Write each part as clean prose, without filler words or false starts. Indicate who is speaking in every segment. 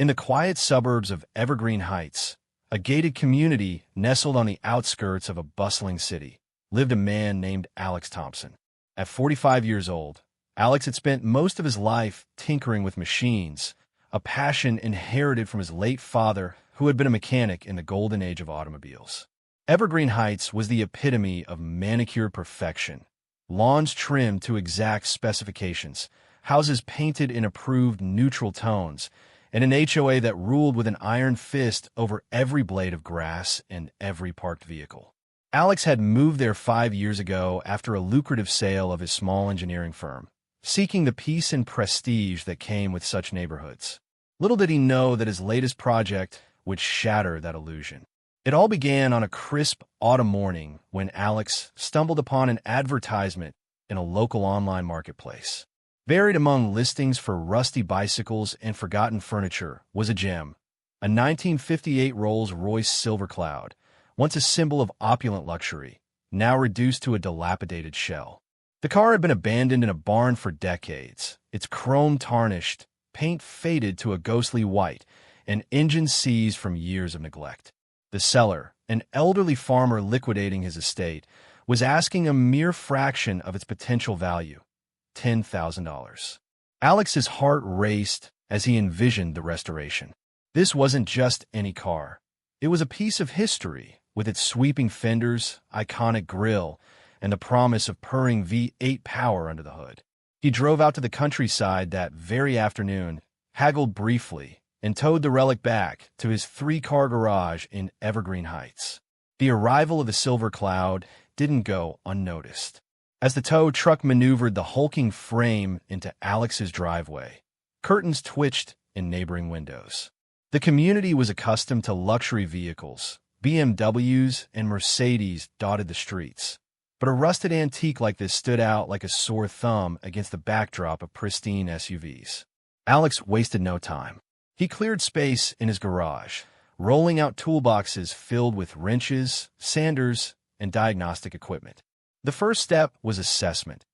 Speaker 1: In the quiet suburbs of Evergreen Heights, a gated community nestled on the outskirts of a bustling city, lived a man named Alex Thompson. At 45 years old, Alex had spent most of his life tinkering with machines, a passion inherited from his late father, who had been a mechanic in the golden age of automobiles. Evergreen Heights was the epitome of manicured perfection. Lawns trimmed to exact specifications, houses painted in approved neutral tones, and an HOA that ruled with an iron fist over every blade of grass and every parked vehicle. Alex had moved there 5 years ago after a lucrative sale of his small engineering firm, seeking the peace and prestige that came with such neighborhoods. Little did he know that his latest project would shatter that illusion. It all began on a crisp autumn morning when Alex stumbled upon an advertisement in a local online marketplace. Buried among listings for rusty bicycles and forgotten furniture was a gem, a 1958 Rolls-Royce Silver Cloud, once a symbol of opulent luxury, now reduced to a dilapidated shell. The car had been abandoned in a barn for decades, its chrome tarnished, paint faded to a ghostly white, and engine seized from years of neglect. The seller, an elderly farmer liquidating his estate, was asking a mere fraction of its potential value, $10,000. Alex's heart raced as he envisioned the restoration. This wasn't just any car. It was a piece of history, with its sweeping fenders, iconic grille, and the promise of purring V8 power under the hood. He drove out to the countryside that very afternoon, haggled briefly, and towed the relic back to his 3-car garage in Evergreen Heights. The arrival of the Silver Cloud didn't go unnoticed. As the tow truck maneuvered the hulking frame into Alex's driveway, curtains twitched in neighboring windows. The community was accustomed to luxury vehicles. BMWs and Mercedes dotted the streets. But a rusted antique like this stood out like a sore thumb against the backdrop of pristine SUVs. Alex wasted no time. He cleared space in his garage, rolling out toolboxes filled with wrenches, sanders, and diagnostic equipment. The first step was assessment.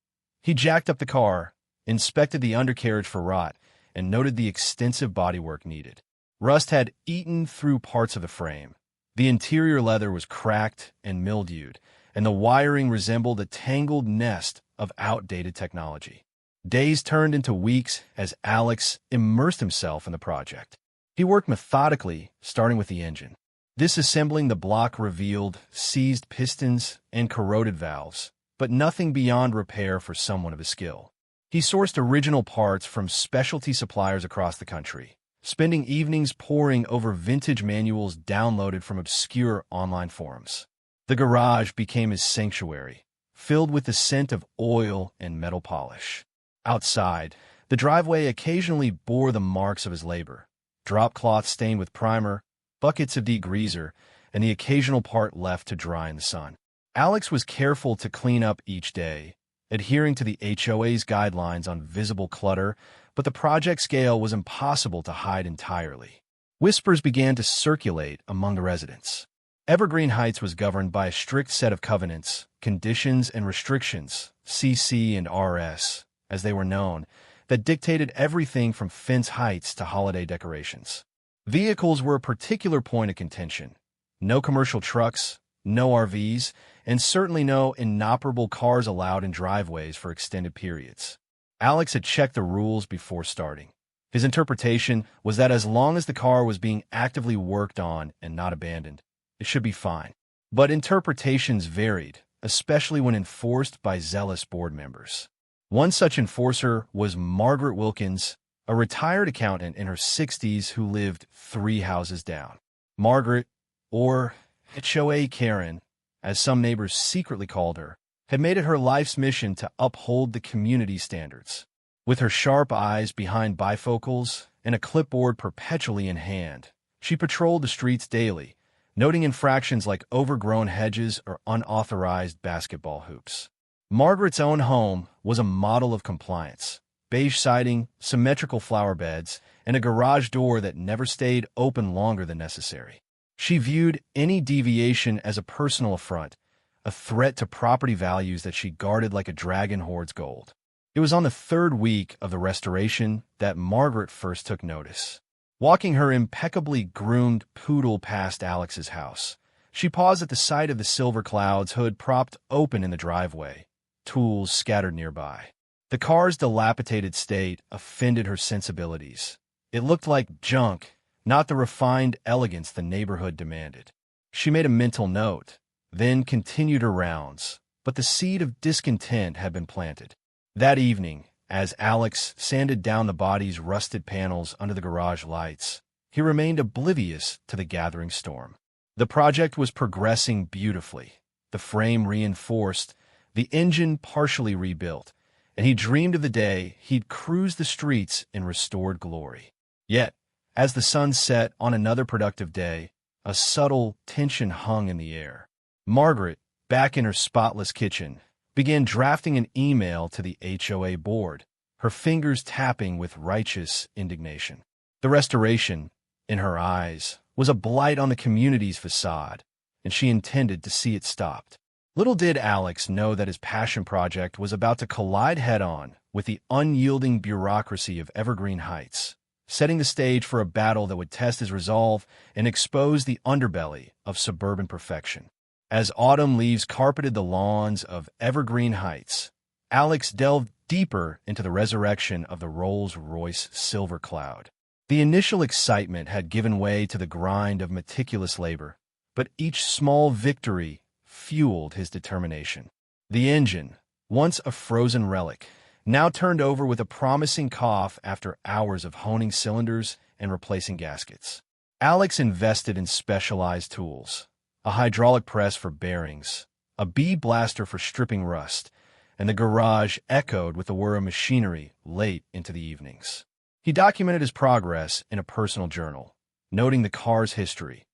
Speaker 1: He jacked up the car, inspected the undercarriage for rot, and noted the extensive bodywork needed. Rust had eaten through parts of the frame. The interior leather was cracked and mildewed, and the wiring resembled a tangled nest of outdated technology. Days turned into weeks as Alex immersed himself in the project. He worked methodically, starting with the engine. Disassembling the block revealed seized pistons and corroded valves, but nothing beyond repair for someone of his skill. He sourced original parts from specialty suppliers across the country, spending evenings poring over vintage manuals downloaded from obscure online forums. The garage became his sanctuary, filled with the scent of oil and metal polish. Outside, the driveway occasionally bore the marks of his labor, drop cloth stained with primer, buckets of degreaser, and the occasional part left to dry in the sun. Alex was careful to clean up each day, adhering to the HOA's guidelines on visible clutter, but the project scale was impossible to hide entirely. Whispers began to circulate among the residents. Evergreen Heights was governed by a strict set of covenants, conditions, and restrictions, CC and RS, as they were known, that dictated everything from fence heights to holiday decorations. Vehicles were a particular point of contention. No commercial trucks, no RVs, and certainly no inoperable cars allowed in driveways for extended periods. Alex had checked the rules before starting. His interpretation was that as long as the car was being actively worked on and not abandoned, it should be fine. But interpretations varied, especially when enforced by zealous board members. One such enforcer was Margaret Wilkins, a retired accountant in her 60s who lived 3 houses down. Margaret, or HOA Karen, as some neighbors secretly called her, had made it her life's mission to uphold the community standards. With her sharp eyes behind bifocals and a clipboard perpetually in hand, she patrolled the streets daily, noting infractions like overgrown hedges or unauthorized basketball hoops. Margaret's own home was a model of compliance. Beige siding, symmetrical flower beds, and a garage door that never stayed open longer than necessary. She viewed any deviation as a personal affront, a threat to property values that she guarded like a dragon hoards gold. It was on the 3rd week of the restoration that Margaret first took notice. Walking her impeccably groomed poodle past Alex's house, she paused at the sight of the silver Cloud's hood propped open in the driveway, tools scattered nearby. The car's dilapidated state offended her sensibilities. It looked like junk, not the refined elegance the neighborhood demanded. She made a mental note, then continued her rounds, but the seed of discontent had been planted. That evening, as Alex sanded down the body's rusted panels under the garage lights, he remained oblivious to the gathering storm. The project was progressing beautifully, the frame reinforced, the engine partially rebuilt, and he dreamed of the day he'd cruise the streets in restored glory. Yet, as the sun set on another productive day, a subtle tension hung in the air. Margaret, back in her spotless kitchen, began drafting an email to the HOA board, her fingers tapping with righteous indignation. The restoration, in her eyes, was a blight on the community's facade, and she intended to see it stopped. Little did Alex know that his passion project was about to collide head-on with the unyielding bureaucracy of Evergreen Heights, setting the stage for a battle that would test his resolve and expose the underbelly of suburban perfection. As autumn leaves carpeted the lawns of Evergreen Heights, Alex delved deeper into the resurrection of the Rolls-Royce Silver Cloud. The initial excitement had given way to the grind of meticulous labor, but each small victory fueled his determination. The engine, once a frozen relic, now turned over with a promising cough after hours of honing cylinders and replacing gaskets. Alex invested in specialized tools, a hydraulic press for bearings, a bee blaster for stripping rust, and the garage echoed with the whir of machinery late into the evenings. He documented his progress in a personal journal, noting the car's history.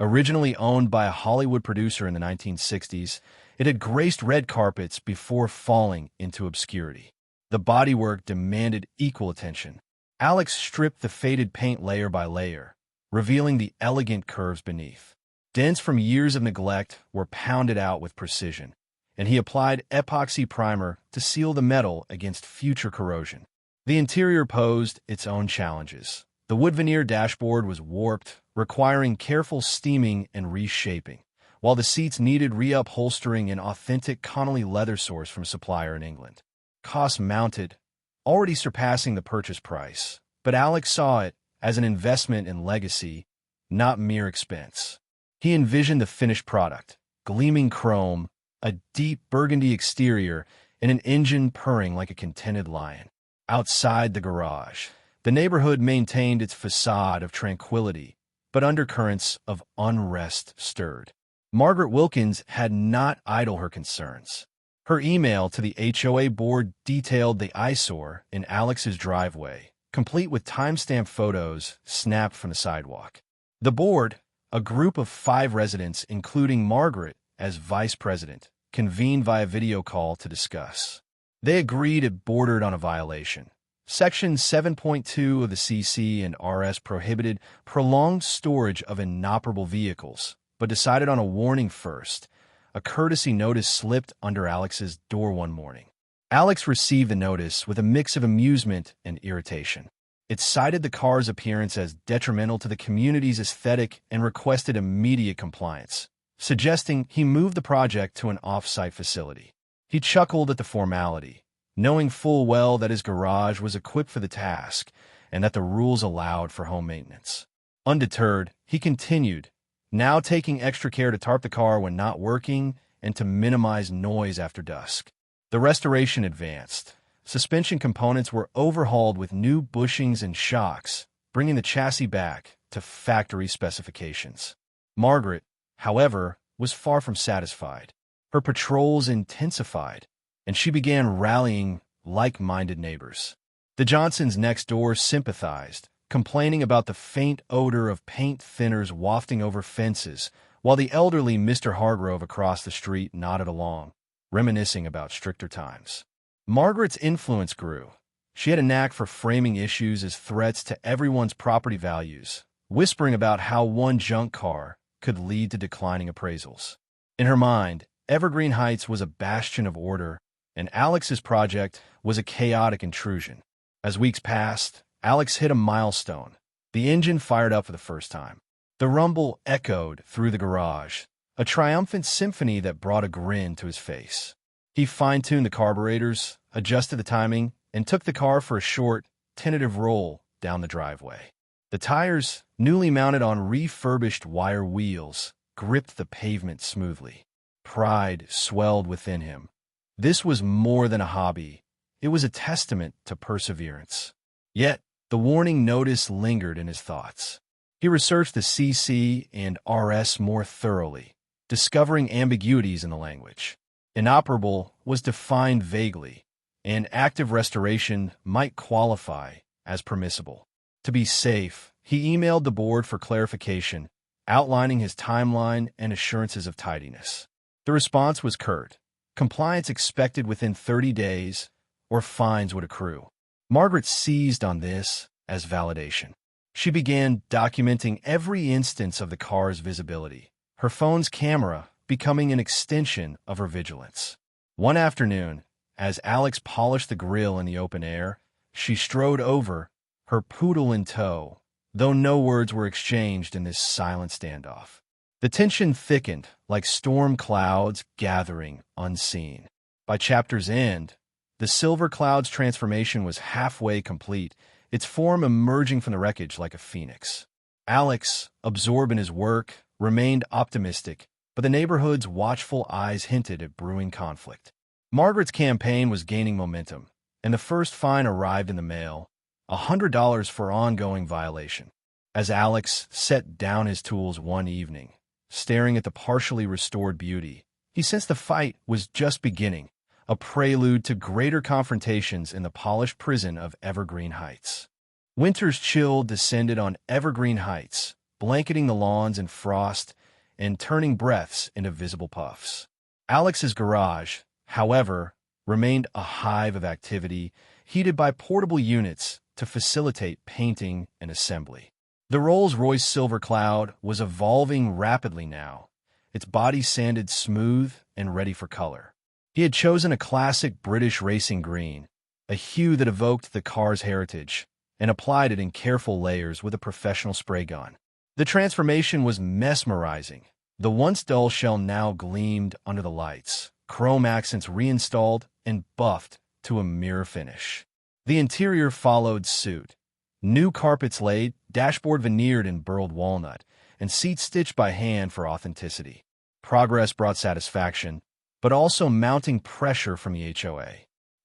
Speaker 1: Originally owned by a Hollywood producer in the 1960s, it had graced red carpets before falling into obscurity. The bodywork demanded equal attention. Alex stripped the faded paint layer by layer, revealing the elegant curves beneath. Dents from years of neglect were pounded out with precision, and he applied epoxy primer to seal the metal against future corrosion. The interior posed its own challenges. The wood veneer dashboard was warped, requiring careful steaming and reshaping, while the seats needed reupholstering in authentic Connolly leather source from a supplier in England. Costs mounted, already surpassing the purchase price, but Alex saw it as an investment in legacy, not mere expense. He envisioned the finished product, gleaming chrome, a deep burgundy exterior, and an engine purring like a contented lion. Outside the garage, the neighborhood maintained its facade of tranquility, but undercurrents of unrest stirred. Margaret Wilkins had not idle her concerns. Her email to the HOA board detailed the eyesore in Alex's driveway, complete with timestamp photos snapped from the sidewalk. The board, a group of 5 residents, including Margaret as vice president, convened via video call to discuss. They agreed it bordered on a violation. Section 7.2 of the CC and RS prohibited prolonged storage of inoperable vehicles, but decided on a warning first. A courtesy notice slipped under Alex's door one morning. Alex received the notice with a mix of amusement and irritation. It cited the car's appearance as detrimental to the community's aesthetic and requested immediate compliance, suggesting he move the project to an off-site facility. He chuckled at the formality, knowing full well that his garage was equipped for the task and that the rules allowed for home maintenance. Undeterred, he continued, now taking extra care to tarp the car when not working and to minimize noise after dusk. The restoration advanced. Suspension components were overhauled with new bushings and shocks, bringing the chassis back to factory specifications. Margaret, however, was far from satisfied. Her patrols intensified, and she began rallying like-minded neighbors. The Johnsons next door sympathized, complaining about the faint odor of paint thinners wafting over fences, while the elderly Mr. Hargrove across the street nodded along, reminiscing about stricter times. Margaret's influence grew. She had a knack for framing issues as threats to everyone's property values, whispering about how one junk car could lead to declining appraisals. In her mind, Evergreen Heights was a bastion of order, and Alex's project was a chaotic intrusion. As weeks passed, Alex hit a milestone, The engine fired up for the first time. The rumble echoed through the garage, a triumphant symphony that brought a grin to his face. He fine-tuned the carburetors, adjusted the timing, and took the car for a short, tentative roll down the driveway. The tires, newly mounted on refurbished wire wheels, gripped the pavement smoothly. Pride swelled within him. This was more than a hobby. It was a testament to perseverance. Yet, the warning notice lingered in his thoughts. He researched the CC and RS more thoroughly, discovering ambiguities in the language. Inoperable was defined vaguely, and active restoration might qualify as permissible. To be safe, he emailed the board for clarification, outlining his timeline and assurances of tidiness. The response was curt. Compliance expected within 30 days, or fines would accrue. Margaret seized on this as validation. She began documenting every instance of the car's visibility, her phone's camera becoming an extension of her vigilance. One afternoon, as Alex polished the grille in the open air, she strode over, her poodle in tow, though no words were exchanged in this silent standoff. The tension thickened like storm clouds gathering unseen. By chapter's end, the silver cloud's transformation was halfway complete, its form emerging from the wreckage like a phoenix. Alex, absorbed in his work, remained optimistic, but the neighborhood's watchful eyes hinted at brewing conflict. Margaret's campaign was gaining momentum, and the first fine arrived in the mail, $100 for ongoing violation. As Alex set down his tools one evening, staring at the partially restored beauty, he sensed the fight was just beginning, a prelude to greater confrontations in the polished prison of Evergreen Heights. Winter's chill descended on Evergreen Heights, blanketing the lawns in frost and turning breaths into visible puffs. Alex's garage, however, remained a hive of activity, heated by portable units to facilitate painting and assembly. The Rolls-Royce Silver Cloud was evolving rapidly now, its body sanded smooth and ready for color. He had chosen a classic British racing green, a hue that evoked the car's heritage, and applied it in careful layers with a professional spray gun. The transformation was mesmerizing. The once dull shell now gleamed under the lights, chrome accents reinstalled and buffed to a mirror finish. The interior followed suit. New carpets laid, dashboard veneered in burled walnut, and seats stitched by hand for authenticity. Progress brought satisfaction, but also mounting pressure from the HOA.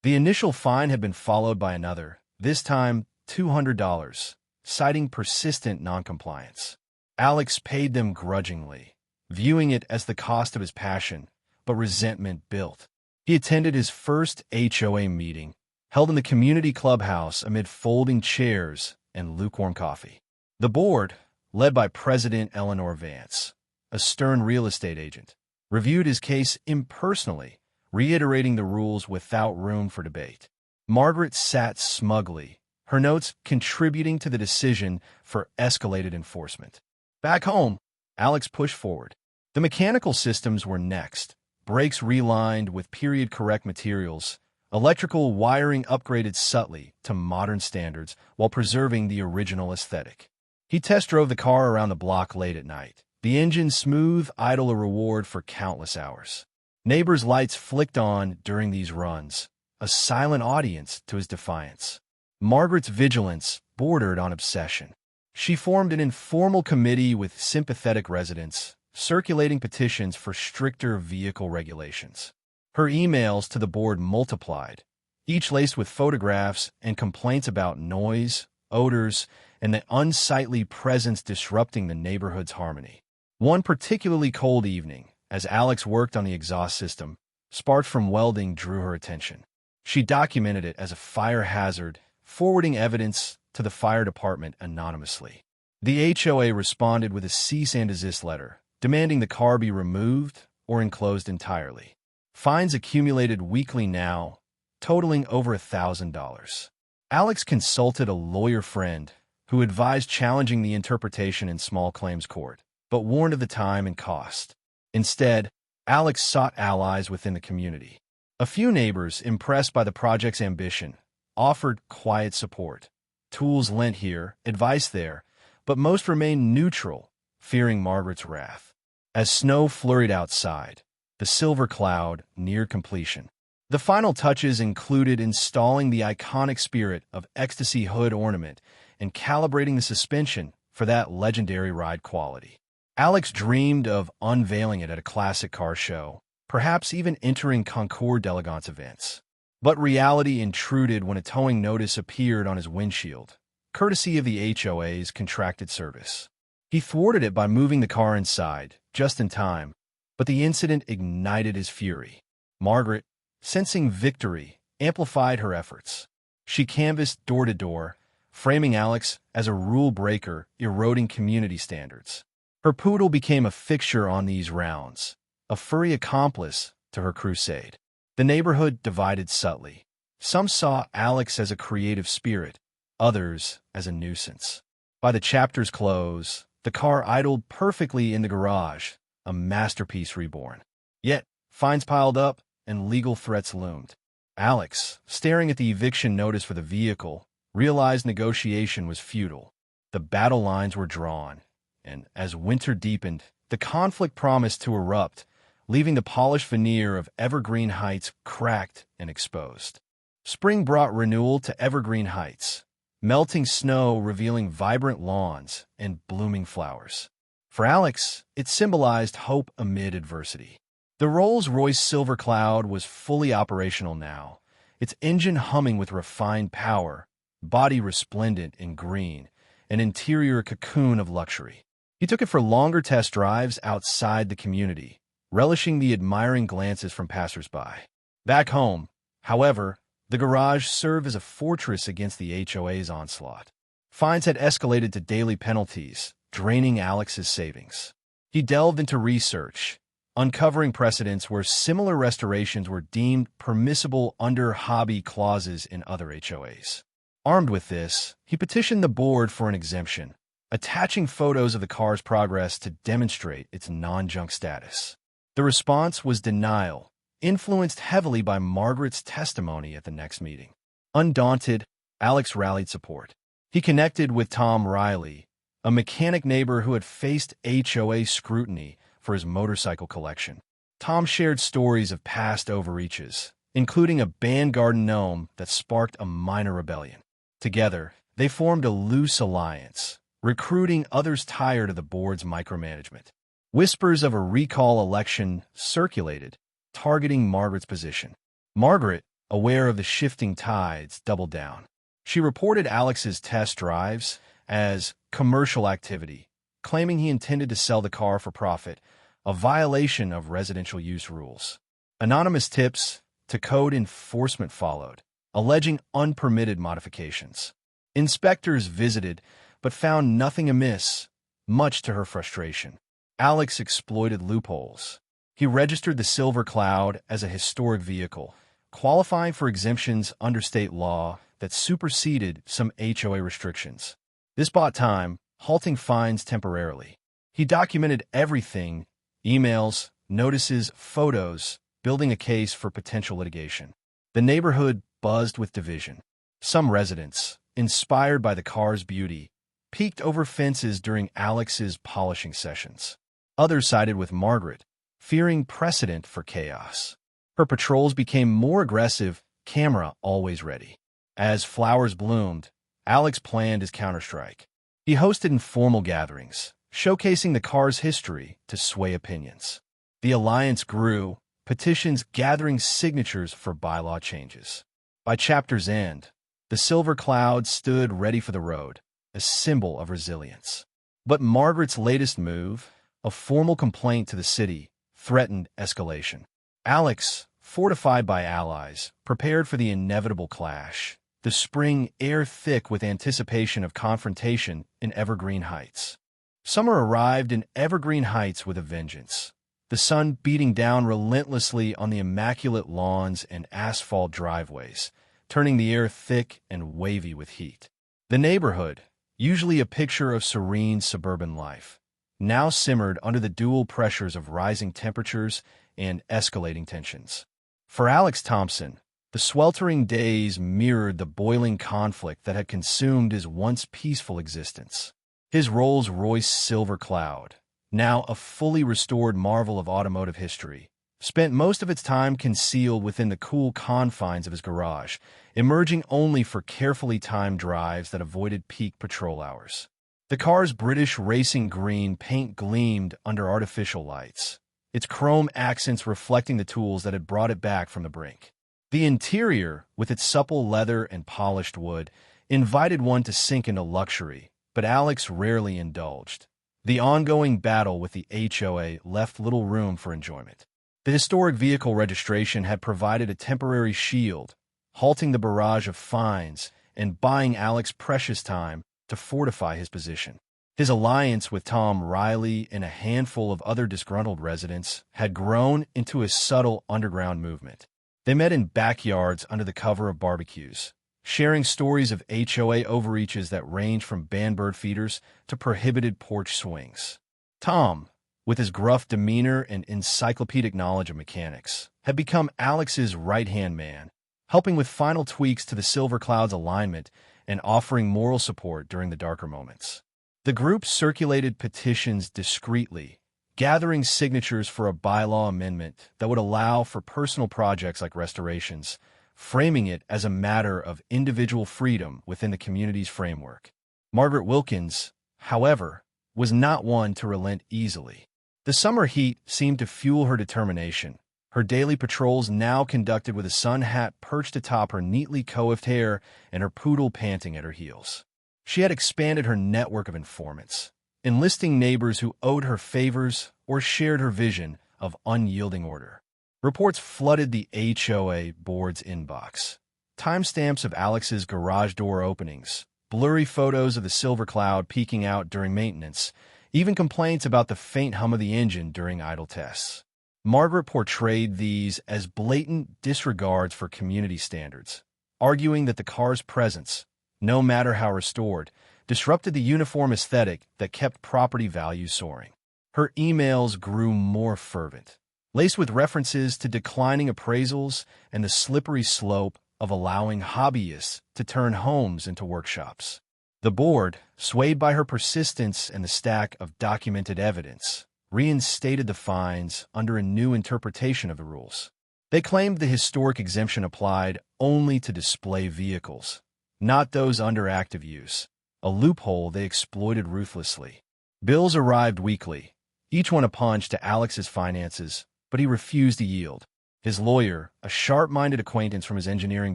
Speaker 1: The initial fine had been followed by another, this time $200, citing persistent noncompliance. Alex paid them grudgingly, viewing it as the cost of his passion, but resentment built. He attended his first HOA meeting, held in the community clubhouse amid folding chairs and lukewarm coffee. The board, led by President Eleanor Vance, a stern real estate agent, reviewed his case impersonally, reiterating the rules without room for debate. Margaret sat smugly, her notes contributing to the decision for escalated enforcement. Back home, Alex pushed forward. The mechanical systems were next, brakes relined with period-correct materials, electrical wiring upgraded subtly to modern standards while preserving the original aesthetic. He test drove the car around the block late at night, the engine smooth idle a reward for countless hours. Neighbors' lights flicked on during these runs, a silent audience to his defiance. Margaret's vigilance bordered on obsession. She formed an informal committee with sympathetic residents, circulating petitions for stricter vehicle regulations. Her emails to the board multiplied, each laced with photographs and complaints about noise, odors, and the unsightly presence disrupting the neighborhood's harmony. One particularly cold evening, as Alex worked on the exhaust system, sparks from welding drew her attention. She documented it as a fire hazard, forwarding evidence to the fire department anonymously. The HOA responded with a cease and desist letter, demanding the car be removed or enclosed entirely. Fines accumulated weekly now, totaling over $1,000. Alex consulted a lawyer friend who advised challenging the interpretation in small claims court, but warned of the time and cost. Instead, Alex sought allies within the community. A few neighbors, impressed by the project's ambition, offered quiet support. Tools lent here, advice there, but most remained neutral, fearing Margaret's wrath. As snow flurried outside, the Silver Cloud neared completion. The final touches included installing the iconic Spirit of Ecstasy hood ornament and calibrating the suspension for that legendary ride quality. Alex dreamed of unveiling it at a classic car show, perhaps even entering Concours d'Elegance events. But reality intruded when a towing notice appeared on his windshield, courtesy of the HOA's contracted service. He thwarted it by moving the car inside, just in time, but the incident ignited his fury. Margaret, sensing victory, amplified her efforts. She canvassed door to door, framing Alex as a rule breaker, eroding community standards. Her poodle became a fixture on these rounds, a furry accomplice to her crusade. The neighborhood divided subtly. Some saw Alex as a creative spirit, others as a nuisance. By the chapter's close, the car idled perfectly in the garage, a masterpiece reborn. Yet, fines piled up and legal threats loomed. Alex, staring at the eviction notice for the vehicle, realized negotiation was futile. The battle lines were drawn, and as winter deepened, the conflict promised to erupt, leaving the polished veneer of Evergreen Heights cracked and exposed. Spring brought renewal to Evergreen Heights, melting snow revealing vibrant lawns and blooming flowers. For Alex, it symbolized hope amid adversity. The Rolls-Royce Silver Cloud was fully operational now, its engine humming with refined power, body resplendent in green, an interior cocoon of luxury. He took it for longer test drives outside the community, relishing the admiring glances from passersby. Back home, however, the garage served as a fortress against the HOA's onslaught. Fines had escalated to daily penalties, draining Alex's savings. He delved into research, uncovering precedents where similar restorations were deemed permissible under hobby clauses in other HOAs. Armed with this, he petitioned the board for an exemption, attaching photos of the car's progress to demonstrate its non-junk status. The response was denial, influenced heavily by Margaret's testimony at the next meeting. Undaunted, Alex rallied support. He connected with Tom Riley, a mechanic neighbor who had faced HOA scrutiny for his motorcycle collection. Tom shared stories of past overreaches, including a banned garden gnome that sparked a minor rebellion. Together, they formed a loose alliance, recruiting others tired of the board's micromanagement. Whispers of a recall election circulated, targeting Margaret's position. Margaret, aware of the shifting tides, doubled down. She reported Alex's test drives as commercial activity, claiming he intended to sell the car for profit, a violation of residential use rules. Anonymous tips to code enforcement followed, alleging unpermitted modifications. Inspectors visited, but found nothing amiss, much to her frustration. Alex exploited loopholes. He registered the Silver Cloud as a historic vehicle, qualifying for exemptions under state law that superseded some HOA restrictions. This bought time, halting fines temporarily. He documented everything: emails, notices, photos, building a case for potential litigation. The neighborhood buzzed with division. Some residents, inspired by the car's beauty, peeked over fences during Alex's polishing sessions. Others sided with Margaret, fearing precedent for chaos. Her patrols became more aggressive, camera always ready. As flowers bloomed, Alex planned his counterstrike. He hosted informal gatherings, showcasing the car's history to sway opinions. The alliance grew, petitions gathering signatures for bylaw changes. By chapter's end, the Silver Cloud stood ready for the road, a symbol of resilience. But Margaret's latest move, a formal complaint to the city, threatened escalation. Alex, fortified by allies, prepared for the inevitable clash, the spring air thick with anticipation of confrontation in Evergreen Heights. Summer arrived in Evergreen Heights with a vengeance, the sun beating down relentlessly on the immaculate lawns and asphalt driveways, turning the air thick and wavy with heat. The neighborhood, usually a picture of serene suburban life, now simmered under the dual pressures of rising temperatures and escalating tensions. For Alex Thompson, the sweltering days mirrored the boiling conflict that had consumed his once peaceful existence. His Rolls-Royce Silver Cloud, now a fully restored marvel of automotive history, spent most of its time concealed within the cool confines of his garage, emerging only for carefully timed drives that avoided peak patrol hours. The car's British racing green paint gleamed under artificial lights, its chrome accents reflecting the tools that had brought it back from the brink. The interior, with its supple leather and polished wood, invited one to sink into luxury, but Alex rarely indulged. The ongoing battle with the HOA left little room for enjoyment. The historic vehicle registration had provided a temporary shield, halting the barrage of fines and buying Alex precious time to fortify his position. His alliance with Tom Riley and a handful of other disgruntled residents had grown into a subtle underground movement. They met in backyards under the cover of barbecues, sharing stories of HOA overreaches that range from banned bird feeders to prohibited porch swings. Tom, with his gruff demeanor and encyclopedic knowledge of mechanics, had become Alex's right-hand man, helping with final tweaks to the Silver Cloud's alignment and offering moral support during the darker moments. The group circulated petitions discreetly, gathering signatures for a bylaw amendment that would allow for personal projects like restorations, framing it as a matter of individual freedom within the community's framework. Margaret Wilkins, however, was not one to relent easily. The summer heat seemed to fuel her determination, her daily patrols now conducted with a sun hat perched atop her neatly coiffed hair and her poodle panting at her heels. She had expanded her network of informants, enlisting neighbors who owed her favors or shared her vision of unyielding order. Reports flooded the HOA board's inbox. Timestamps of Alex's garage door openings, blurry photos of the Silver Cloud peeking out during maintenance, even complaints about the faint hum of the engine during idle tests. Margaret portrayed these as blatant disregards for community standards, arguing that the car's presence, no matter how restored, disrupted the uniform aesthetic that kept property values soaring. Her emails grew more fervent, laced with references to declining appraisals and the slippery slope of allowing hobbyists to turn homes into workshops. The board, swayed by her persistence and the stack of documented evidence, reinstated the fines under a new interpretation of the rules. They claimed the historic exemption applied only to display vehicles, not those under active use, a loophole they exploited ruthlessly. Bills arrived weekly, each one a punch to Alex's finances, but he refused to yield. His lawyer, a sharp-minded acquaintance from his engineering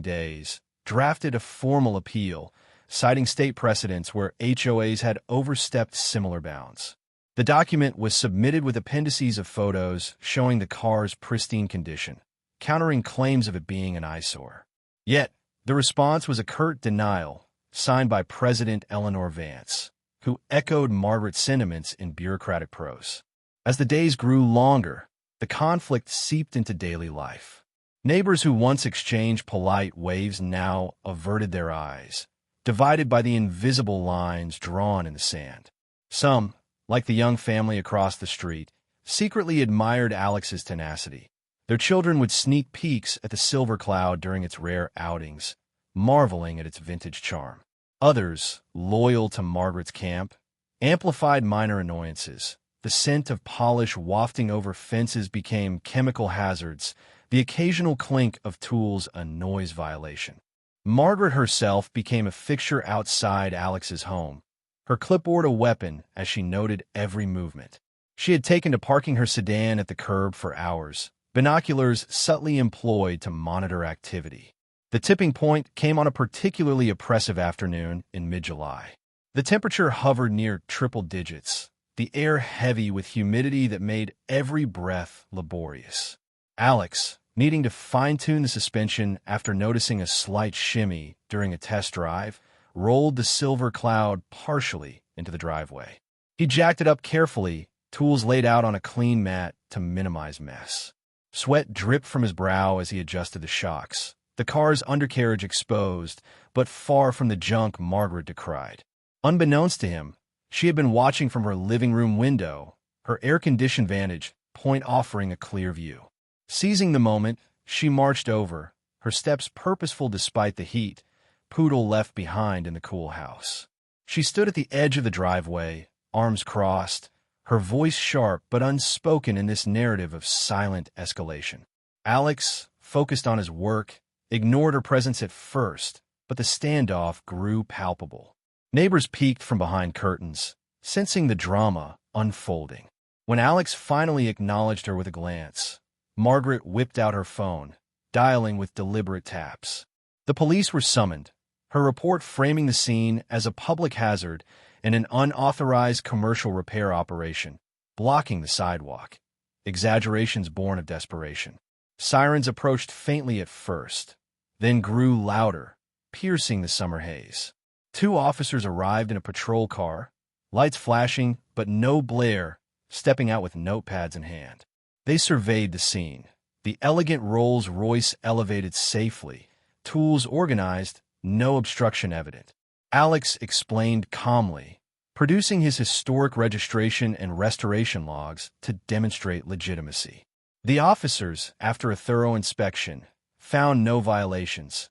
Speaker 1: days, drafted a formal appeal, citing state precedents where HOAs had overstepped similar bounds. The document was submitted with appendices of photos showing the car's pristine condition, countering claims of it being an eyesore. Yet, the response was a curt denial, signed by President Eleanor Vance, who echoed Margaret's sentiments in bureaucratic prose. As the days grew longer, the conflict seeped into daily life. Neighbors who once exchanged polite waves now averted their eyes, divided by the invisible lines drawn in the sand. Some, like the young family across the street, secretly admired Alex's tenacity. Their children would sneak peeks at the Silver Cloud during its rare outings, marveling at its vintage charm. Others, loyal to Margaret's camp, amplified minor annoyances. The scent of polish wafting over fences became chemical hazards, the occasional clink of tools a noise violation. Margaret herself became a fixture outside Alex's home, her clipboard a weapon as she noted every movement. She had taken to parking her sedan at the curb for hours, binoculars subtly employed to monitor activity. The tipping point came on a particularly oppressive afternoon in mid-July. The temperature hovered near triple digits, the air heavy with humidity that made every breath laborious. Alex, needing to fine-tune the suspension after noticing a slight shimmy during a test drive, rolled the Silver Cloud partially into the driveway. He jacked it up carefully, tools laid out on a clean mat to minimize mess. Sweat dripped from his brow as he adjusted the shocks, the car's undercarriage exposed, but far from the junk Margaret decried. Unbeknownst to him, she had been watching from her living room window, her air-conditioned vantage point offering a clear view. Seizing the moment, she marched over, her steps purposeful despite the heat, poodle left behind in the cool house. She stood at the edge of the driveway, arms crossed, her voice sharp but unspoken in this narrative of silent escalation. Alex, focused on his work, ignored her presence at first, but the standoff grew palpable. Neighbors peeked from behind curtains, sensing the drama unfolding. When Alex finally acknowledged her with a glance, Margaret whipped out her phone, dialing with deliberate taps. The police were summoned, her report framing the scene as a public hazard and an unauthorized commercial repair operation, blocking the sidewalk. Exaggerations born of desperation. Sirens approached faintly at first, then grew louder, piercing the summer haze. 2 officers arrived in a patrol car, lights flashing but no blare, stepping out with notepads in hand. They surveyed the scene, the elegant Rolls-Royce elevated safely, tools organized, no obstruction evident. Alex explained calmly, producing his historic registration and restoration logs to demonstrate legitimacy. The officers, after a thorough inspection, found no violations,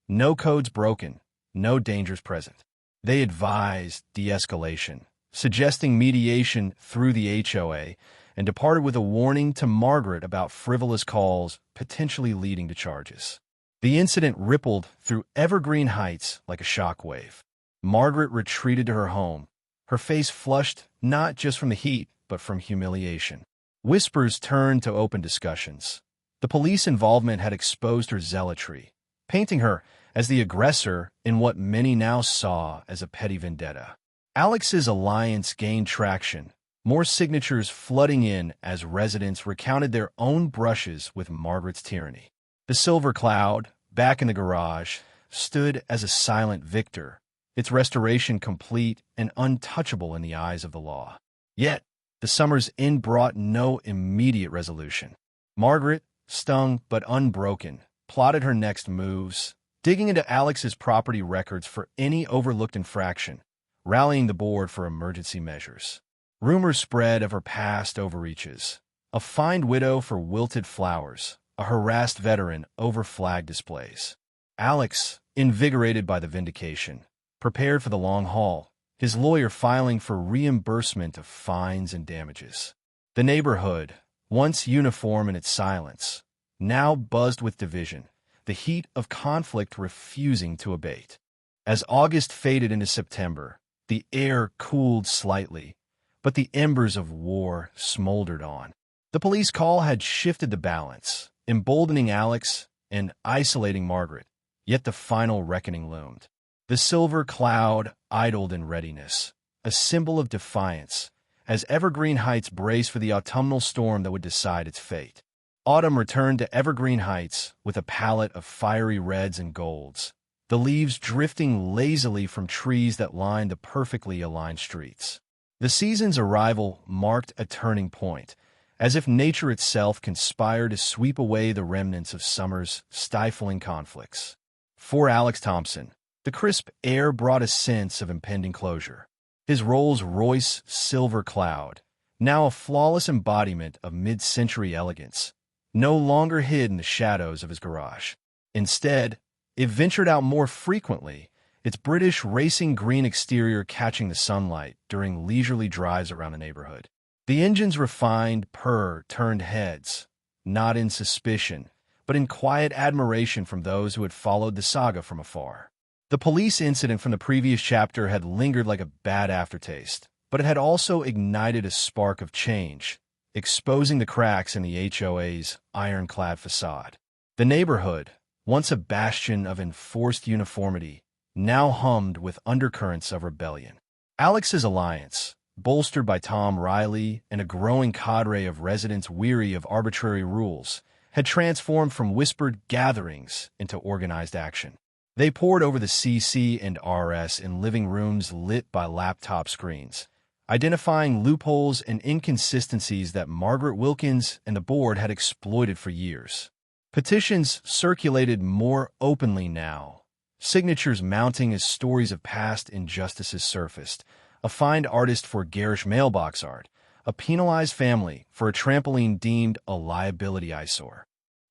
Speaker 1: no codes broken, no dangers present. They advised de-escalation, suggesting mediation through the HOA, and departed with a warning to Margaret about frivolous calls potentially leading to charges. The incident rippled through Evergreen Heights like a shockwave. Margaret retreated to her home, her face flushed not just from the heat, but from humiliation. Whispers turned to open discussions. The police involvement had exposed her zealotry, painting her as the aggressor in what many now saw as a petty vendetta. Alex's alliance gained traction, more signatures flooding in as residents recounted their own brushes with Margaret's tyranny. The silver cloud, back in the garage, stood as a silent victor, its restoration complete and untouchable in the eyes of the law. Yet, the summer's end brought no immediate resolution. Margaret, stung but unbroken, plotted her next moves, digging into Alex's property records for any overlooked infraction, rallying the board for emergency measures. Rumors spread of her past overreaches, a fined widow for wilted flowers, a harassed veteran over flag displays. Alex, invigorated by the vindication, prepared for the long haul, his lawyer filing for reimbursement of fines and damages. The neighborhood, once uniform in its silence, now buzzed with division, the heat of conflict refusing to abate. As August faded into September, the air cooled slightly, but the embers of war smoldered on. The police call had shifted the balance, emboldening Alex and isolating Margaret, yet the final reckoning loomed. The silver cloud idled in readiness, a symbol of defiance, as Evergreen Heights braced for the autumnal storm that would decide its fate. Autumn returned to Evergreen Heights with a palette of fiery reds and golds, the leaves drifting lazily from trees that lined the perfectly aligned streets. The season's arrival marked a turning point, as if nature itself conspired to sweep away the remnants of summer's stifling conflicts. For Alex Thompson, the crisp air brought a sense of impending closure. His Rolls-Royce silver cloud, now a flawless embodiment of mid-century elegance, no longer hid in the shadows of his garage. Instead, it ventured out more frequently, its British racing green exterior catching the sunlight during leisurely drives around the neighborhood. The engine's refined purr turned heads, not in suspicion, but in quiet admiration from those who had followed the saga from afar. The police incident from the previous chapter had lingered like a bad aftertaste, but it had also ignited a spark of change, exposing the cracks in the HOA's ironclad facade. The neighborhood, once a bastion of enforced uniformity, now hummed with undercurrents of rebellion. Alex's alliance, bolstered by Tom Riley and a growing cadre of residents weary of arbitrary rules, had transformed from whispered gatherings into organized action. They pored over the CC and RS in living rooms lit by laptop screens, identifying loopholes and inconsistencies that Margaret Wilkins and the board had exploited for years. Petitions circulated more openly now, signatures mounting as stories of past injustices surfaced, a fined artist for garish mailbox art, a penalized family for a trampoline deemed a liability eyesore.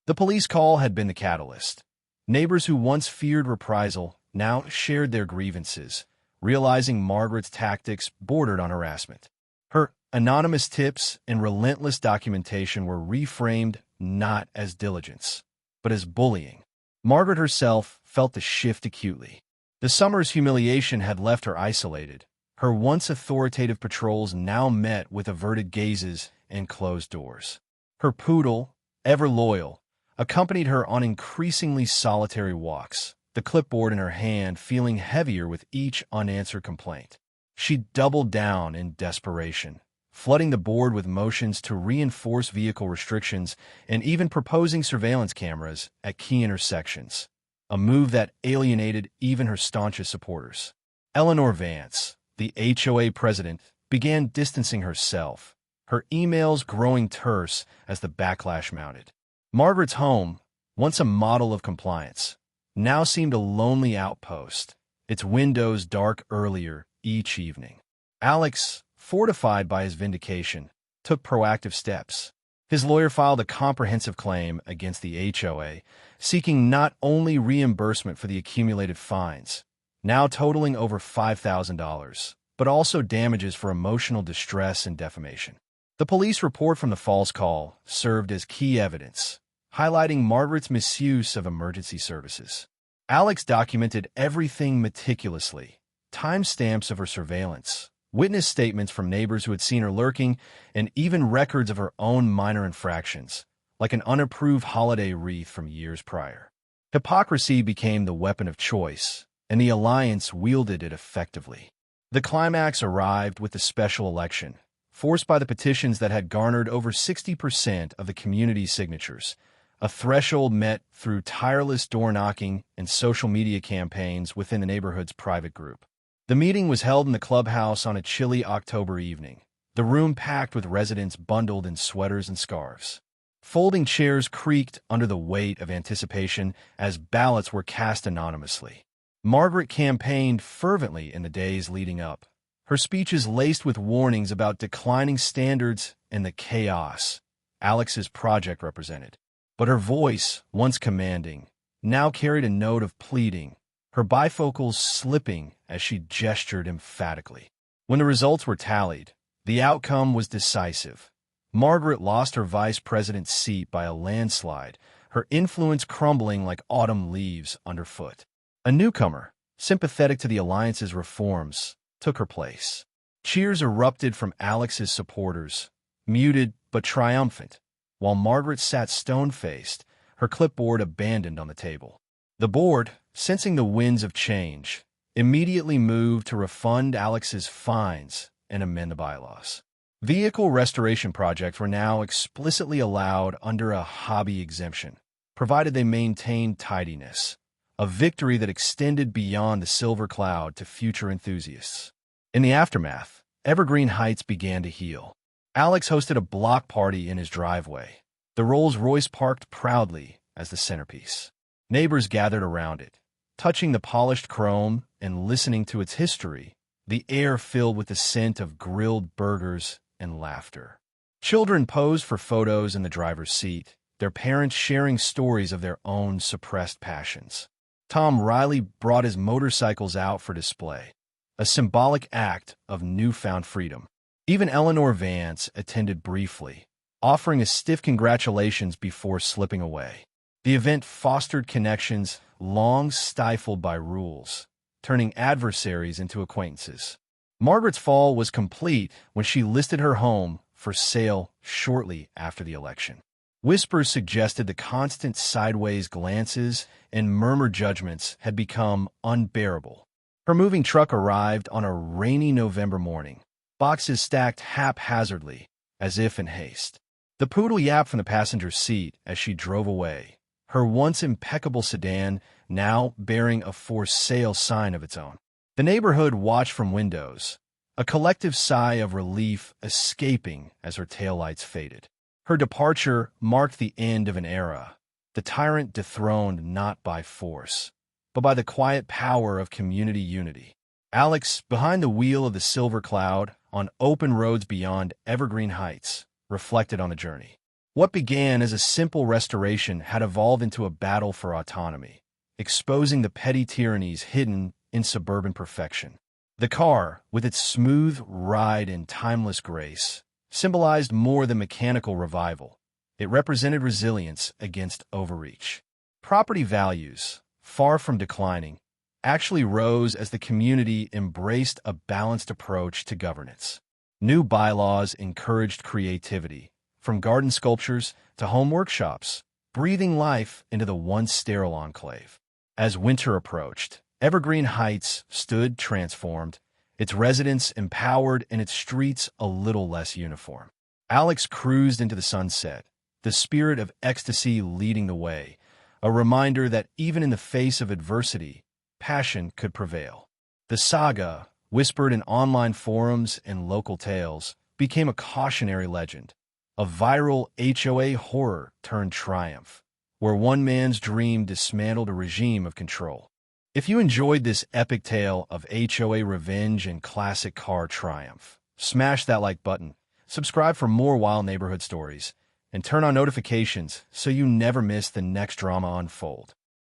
Speaker 1: The police call had been the catalyst. Neighbors who once feared reprisal now shared their grievances, realizing Margaret's tactics bordered on harassment. Her anonymous tips and relentless documentation were reframed not as diligence, but as bullying. Margaret herself felt the shift acutely. The summer's humiliation had left her isolated. Her once authoritative patrols now met with averted gazes and closed doors. Her poodle, ever loyal, accompanied her on increasingly solitary walks, the clipboard in her hand feeling heavier with each unanswered complaint. She doubled down in desperation, flooding the board with motions to reinforce vehicle restrictions and even proposing surveillance cameras at key intersections, a move that alienated even her staunchest supporters. Eleanor Vance, the HOA president, began distancing herself, her emails growing terse as the backlash mounted. Margaret's home, once a model of compliance, now seemed a lonely outpost, its windows dark earlier each evening. Alex, fortified by his vindication, took proactive steps. His lawyer filed a comprehensive claim against the HOA, seeking not only reimbursement for the accumulated fines, now totaling over $5,000, but also damages for emotional distress and defamation. The police report from the false call served as key evidence, highlighting Margaret's misuse of emergency services. Alex documented everything meticulously, timestamps of her surveillance, witness statements from neighbors who had seen her lurking, and even records of her own minor infractions, like an unapproved holiday wreath from years prior. Hypocrisy became the weapon of choice, and the alliance wielded it effectively. The climax arrived with the special election, forced by the petitions that had garnered over 60% of the community's signatures, a threshold met through tireless door-knocking and social media campaigns within the neighborhood's private group. The meeting was held in the clubhouse on a chilly October evening, the room packed with residents bundled in sweaters and scarves. Folding chairs creaked under the weight of anticipation as ballots were cast anonymously. Margaret campaigned fervently in the days leading up, her speeches laced with warnings about declining standards and the chaos Alex's project represented. But her voice, once commanding, now carried a note of pleading, her bifocals slipping as she gestured emphatically. When the results were tallied, the outcome was decisive. Margaret lost her vice president's seat by a landslide, her influence crumbling like autumn leaves underfoot. A newcomer, sympathetic to the alliance's reforms, took her place. Cheers erupted from Alex's supporters, muted but triumphant, while Margaret sat stone-faced, her clipboard abandoned on the table. The board, sensing the winds of change, immediately moved to refund Alex's fines and amend the bylaws. Vehicle restoration projects were now explicitly allowed under a hobby exemption, provided they maintained tidiness, a victory that extended beyond the silver cloud to future enthusiasts. In the aftermath, Evergreen Heights began to heal. Alex hosted a block party in his driveway, the Rolls-Royce parked proudly as the centerpiece. Neighbors gathered around it, touching the polished chrome and listening to its history, the air filled with the scent of grilled burgers and laughter. Children posed for photos in the driver's seat, their parents sharing stories of their own suppressed passions. Tom Riley brought his motorcycles out for display, a symbolic act of newfound freedom. Even Eleanor Vance attended briefly, offering a stiff congratulations before slipping away. The event fostered connections long stifled by rules, turning adversaries into acquaintances. Margaret's fall was complete when she listed her home for sale shortly after the election. Whispers suggested the constant sideways glances and murmured judgments had become unbearable. Her moving truck arrived on a rainy November morning, boxes stacked haphazardly, as if in haste. The poodle yapped from the passenger seat as she drove away, her once impeccable sedan now bearing a for sale sign of its own. The neighborhood watched from windows, a collective sigh of relief escaping as her taillights faded. Her departure marked the end of an era, the tyrant dethroned not by force, but by the quiet power of community unity. Alex, behind the wheel of the silver cloud, on open roads beyond Evergreen Heights, reflected on the journey. What began as a simple restoration had evolved into a battle for autonomy, exposing the petty tyrannies hidden in suburban perfection. The car, with its smooth ride and timeless grace, symbolized more than mechanical revival. It represented resilience against overreach. Property values, far from declining, actually rose as the community embraced a balanced approach to governance. New bylaws encouraged creativity, from garden sculptures to home workshops, breathing life into the once sterile enclave. As winter approached, Evergreen Heights stood transformed, its residents empowered and its streets a little less uniform. Alex cruised into the sunset, the spirit of ecstasy leading the way, a reminder that even in the face of adversity, passion could prevail. The saga, whispered in online forums and local tales, became a cautionary legend, a viral HOA horror turned triumph, where one man's dream dismantled a regime of control. If you enjoyed this epic tale of HOA revenge and classic car triumph, smash that like button, subscribe for more wild neighborhood stories, and turn on notifications so you never miss the next drama unfold.